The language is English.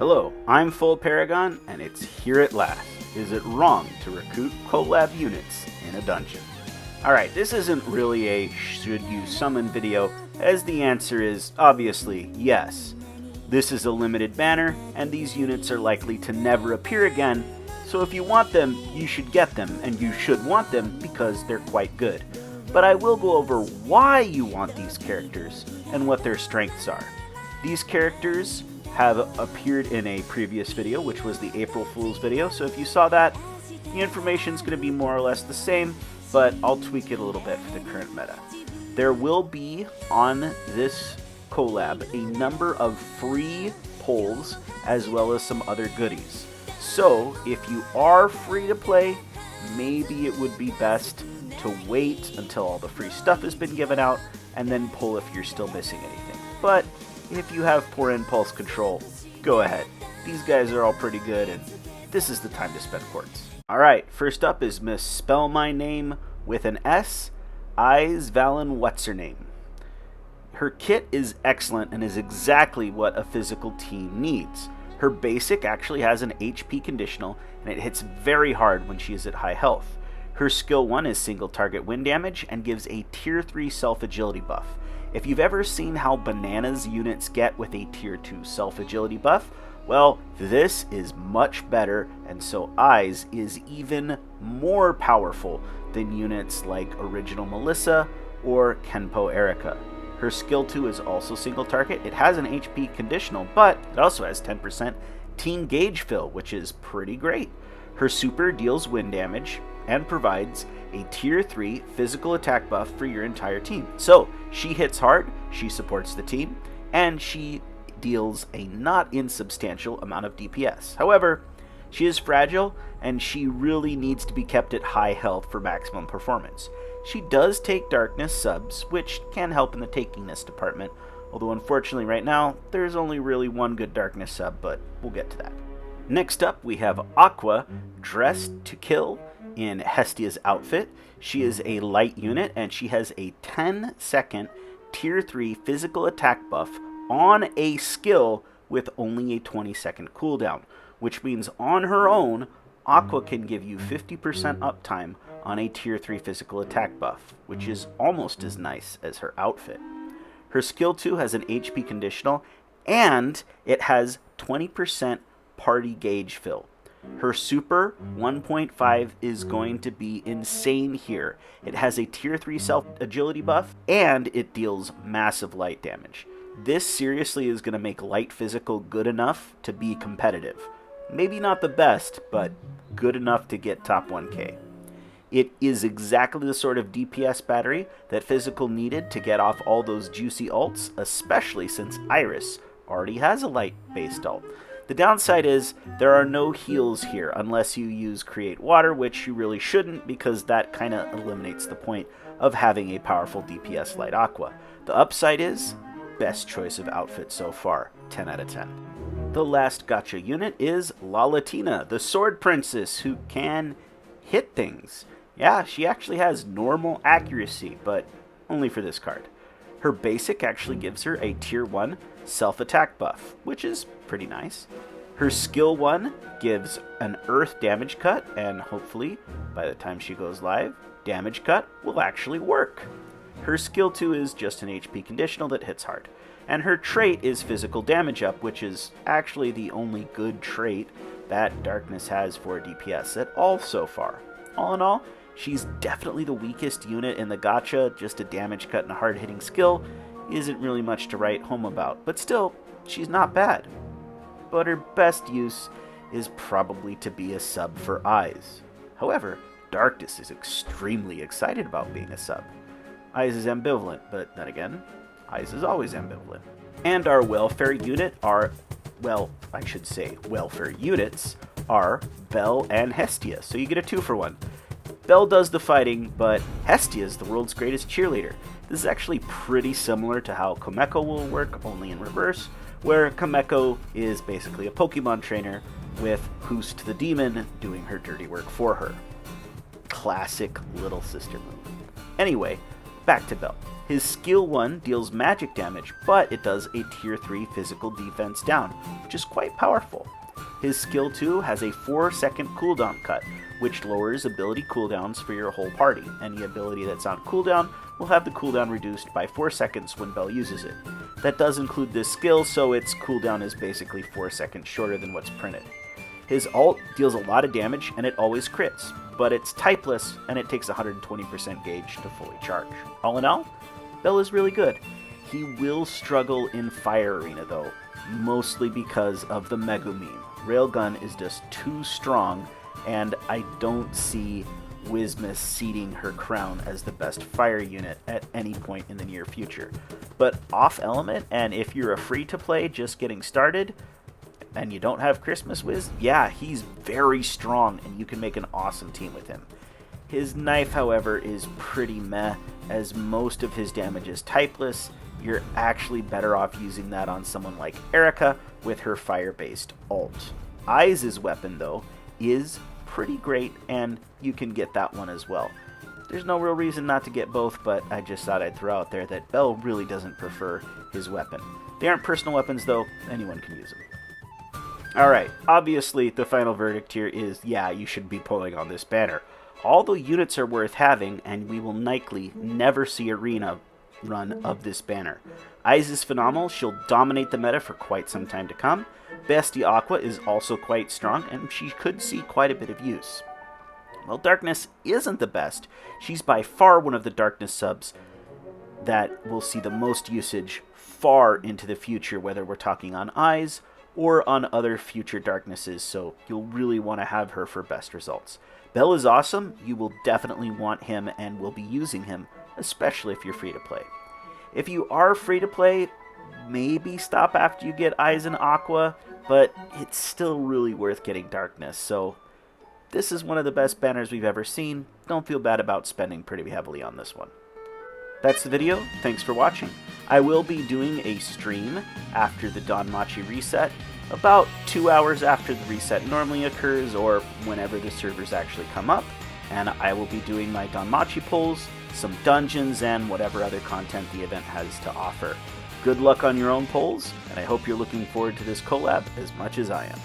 Hello, I'm Full Paragon, and it's here at last. Is it wrong to recruit collab units in a dungeon? Alright, this isn't really a should you summon video, as the answer is obviously yes. This is a limited banner, and these units are likely to never appear again, so if you want them, you should get them, and you should want them because they're quite good. But I will go over why you want these characters, and what their strengths are. These characters have appeared in a previous video, which was the April Fool's video, so if you saw that, the information is going to be more or less the same, but I'll tweak it a little bit for the current meta. There will be, on this collab, a number of free polls, as well as some other goodies. So, if you are free to play, maybe it would be best to wait until all the free stuff has been given out, and then pull if you're still missing anything. But if you have poor impulse control, go ahead. These guys are all pretty good, and this is the time to spend quartz. Alright, first up is Misspell My Name with an S, Eyes Valen What's Her Name. Her kit is excellent and is exactly what a physical team needs. Her basic actually has an HP conditional, and it hits very hard when she is at high health. Her skill 1 is single target wind damage and gives a tier 3 self-agility buff. If you've ever seen how bananas units get with a tier 2 self-agility buff, well, this is much better, and so Eyes is even more powerful than units like Original Melissa or Kenpo Erika. Her skill 2 is also single target. It has an HP conditional, but it also has 10% team gauge fill, which is pretty great. Her super deals wind damage and provides a tier 3 physical attack buff for your entire team. So, she hits hard, she supports the team, and she deals a not insubstantial amount of DPS. However, she is fragile, and she really needs to be kept at high health for maximum performance. She does take darkness subs, which can help in the takingness department, although unfortunately right now, there's only really one good darkness sub, but we'll get to that. Next up, we have Aqua, dressed to kill in Hestia's outfit. She is a light unit, and she has a 10-second tier 3 physical attack buff on a skill with only a 20-second cooldown, which means on her own, Aqua can give you 50% uptime on a tier 3 physical attack buff, which is almost as nice as her outfit. Her skill 2 has an HP conditional, and it has 20% party gauge fill. Her super 1.5 is going to be insane here. It has a tier 3 self-agility buff, and it deals massive light damage. This seriously is going to make light physical good enough to be competitive. Maybe not the best, but good enough to get top 1k. It is exactly the sort of DPS battery that physical needed to get off all those juicy ults, especially since Iris already has a light-based ult. The downside is there are no heals here unless you use Create Water, which you really shouldn't because that kind of eliminates the point of having a powerful DPS like Aqua. The upside is best choice of outfit so far, 10 out of 10. The last gacha unit is Latina, the sword princess who can hit things. Yeah, she actually has normal accuracy, but only for this card. Her basic actually gives her a tier 1 self-attack buff, which is pretty nice. Her skill 1 gives an earth damage cut, and hopefully, by the time she goes live, damage cut will actually work. Her skill 2 is just an HP conditional that hits hard. And her trait is physical damage up, which is actually the only good trait that Darkness has for DPS at all so far. All in all, she's definitely the weakest unit in the gacha. Just a damage cut and a hard-hitting skill isn't really much to write home about, but still, she's not bad. But her best use is probably to be a sub for Eyes. However, Darkness is extremely excited about being a sub. Eyes is ambivalent, but then again, Eyes is always ambivalent. And our welfare unit are, well, I should say welfare units are Belle and Hestia, so you get a 2-for-1. Belle does the fighting, but Hestia is the world's greatest cheerleader. This is actually pretty similar to how Komeko will work, only in reverse, where Komeko is basically a Pokemon trainer with Hoost the Demon doing her dirty work for her. Classic little sister move. Anyway, back to Belle. His skill 1 deals magic damage, but it does a tier 3 physical defense down, which is quite powerful. His skill 2 has a 4-second cooldown cut, which lowers ability cooldowns for your whole party. Any ability that's on cooldown will have the cooldown reduced by 4 seconds when Belle uses it. That does include this skill, so its cooldown is basically 4 seconds shorter than what's printed. His ult deals a lot of damage and it always crits, but it's typeless and it takes 120% gauge to fully charge. All in all, Belle is really good. He will struggle in Fire Arena though, mostly because of the Megumeme. Railgun is just too strong, and I don't see Wizmiss ceding her crown as the best fire unit at any point in the near future. But off element, and if you're a free-to-play just getting started, and you don't have Christmas Wiz, yeah, he's very strong, and you can make an awesome team with him. His knife, however, is pretty meh, as most of his damage is typeless. You're actually better off using that on someone like Erica with her fire-based ult. Eyes' weapon, though, is pretty great, and you can get that one as well. There's no real reason not to get both, but I just thought I'd throw out there that Belle really doesn't prefer his weapon. They aren't personal weapons, though. Anyone can use them. Alright, obviously the final verdict here is, yeah, you should be pulling on this banner. All the units are worth having, and we will likely never see arena run of this banner. Eyes is phenomenal. She'll dominate the meta for quite some time to come. Bestie Aqua is also quite strong, and she could see quite a bit of use. Well, Darkness isn't the best. She's by far one of the Darkness subs that will see the most usage far into the future, whether we're talking on Eyes or on other future Darknesses, so you'll really want to have her for best results. Belle is awesome. You will definitely want him and will be using him, especially if you're free to play. If you are free to play, maybe stop after you get Eyes and Aqua, but it's still really worth getting Darkness, so this is one of the best banners we've ever seen. Don't feel bad about spending pretty heavily on this one. That's the video. Thanks for watching. I will be doing a stream after the Danmachi reset, about 2 hours after the reset normally occurs, or whenever the servers actually come up, and I will be doing my Danmachi pulls, some dungeons, and whatever other content the event has to offer. Good luck on your own pulls, and I hope you're looking forward to this collab as much as I am.